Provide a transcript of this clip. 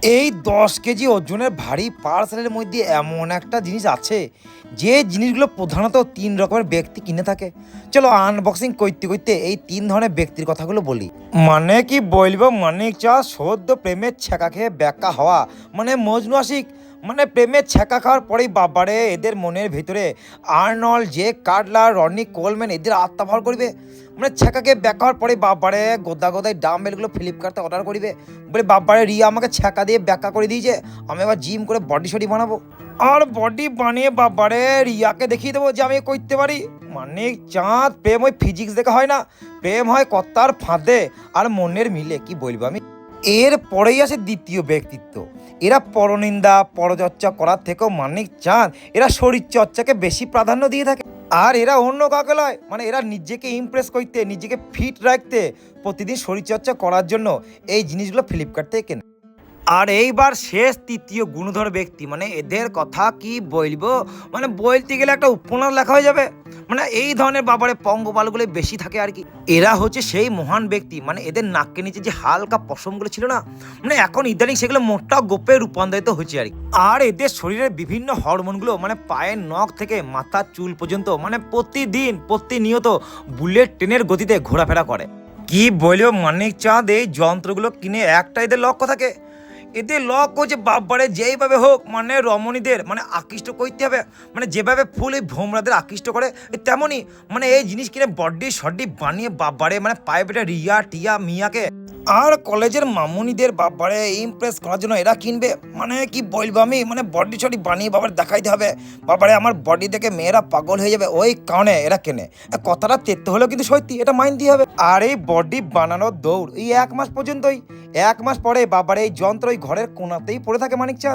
এই 10 কেজি ওজনের ভারী পার্সেলের মধ্যে এমন একটা জিনিস আছে যে জিনিসগুলো প্রধানত 3 রকমের ব্যক্তি কিনে থাকে। চলো আনবক্সিং করতে করতে এই 3 ধরনের ব্যক্তির কথাগুলো বলি। মানে কি বলবো, মানিক চা সদ্য প্রেমের ছ্যাঁকা খেয়ে ব্যাকা হওয়া, মানে মজনু আশিক, মানে প্রেমের ছ্যাঁকা খাওয়ার পরেই বাবারে এদের মনের ভিতরে আর্নল্ড জে কাটলার, রনি কোলম্যান এদের আত্মা ভর করবে। মানে ছ্যাঁকাকে ব্যাকা হওয়ার পরে বাবারে গোদা গোদায় ডাম্বেলগুলো ফ্লিপকার্টে অর্ডার করিবে, বলে বাবারে রিয়া আমাকে ছ্যাঁকা দিয়ে ব্যাকা করে দিয়েছে, আমি এবার জিম করে বডি শডি বানাবো, আর বডি বানিয়ে বাবারে রিয়াকে দেখিয়ে দেবো যে আমি করতে পারি। মানে চাঁদ প্রেম ওই ফিজিক্স দেখা হয় না, প্রেম হয় কর্তার ফাঁদে আর মনের মিলে, কি বলবো আমি। এর পরেই আসে দ্বিতীয় ব্যক্তিত্ব। এরা পরনিন্দা পরচর্চা করার থেকেও মানিক চাঁদ এরা শরীর চর্চাকে বেশি প্রাধান্য দিয়ে থাকে। আর এরা অন্য কাউকে নয়, মানে এরা নিজেকে ইমপ্রেস করতে, নিজেকে ফিট রাখতে প্রতিদিন শরীরচর্চা করার জন্য এই জিনিসগুলো ফ্লিপকার্ট থেকে কেনে। আর এইবার শেষ তৃতীয় গুণধর ব্যক্তি, মানে এদের কথা কি বলবো, মানে বলতে গেলে একটা উপন্যাস লেখা হয়ে যাবে। মানে এই ধরনের বাবারে পঙ্গপালগুলো বেশি থাকে আর কি। এরা হচ্ছে সেই মহান ব্যক্তি, মানে এদের নাকের নিচে যে হালকা পশমগুলো ছিল না, মানে এখন ইদানিং সেগুলো মোটা গোপে রূপান্তরিত হচ্ছে আর কি। আর এদের শরীরের বিভিন্ন হরমোনগুলো মানে পায়ের নখ থেকে মাথার চুল পর্যন্ত মানে প্রতিদিন প্রতিনিয়ত বুলেট ট্রেনের গতিতে ঘোরাফেরা করে। কি বলবো মানিক চাঁদ, এই যন্ত্রগুলো কিনে একটা এদের লক্ষ্য থাকে, এদের লক্ষ্য যে বাবারে যেইভাবে হোক মানে রমণীদের মানে আকৃষ্ট করতে হবে, মানে যেভাবে ফুল এই ভোমরাদের আকৃষ্ট করে তেমনই মানে এই জিনিস কিনে বডি শডি বানিয়ে বাবারে মানে পায়ে পেটে রিয়া টিয়া মিয়াকে আর কলেজের মামুনিদের বাবারে ইমপ্রেস করার জন্য এরা কিনবে। মানে কি বলবো আমি, মানে বডি শডি বানিয়ে বাবার দেখাইতে হবে, বাবারে আমার বডি দেখে মেয়েরা পাগল হয়ে যাবে, ওই কারণে এরা কেনে। কথাটা তেতে হলেও কিন্তু সত্যি, এটা মাইন্ড দিয়ে হবে। আর এই বডি বানানোর দৌড় এই 1 মাস পর্যন্তই, 1 মাস পরে বাবার এই যন্ত্র ওই ঘরের কোনাতেই পড়ে থাকে মানিক চাঁদ।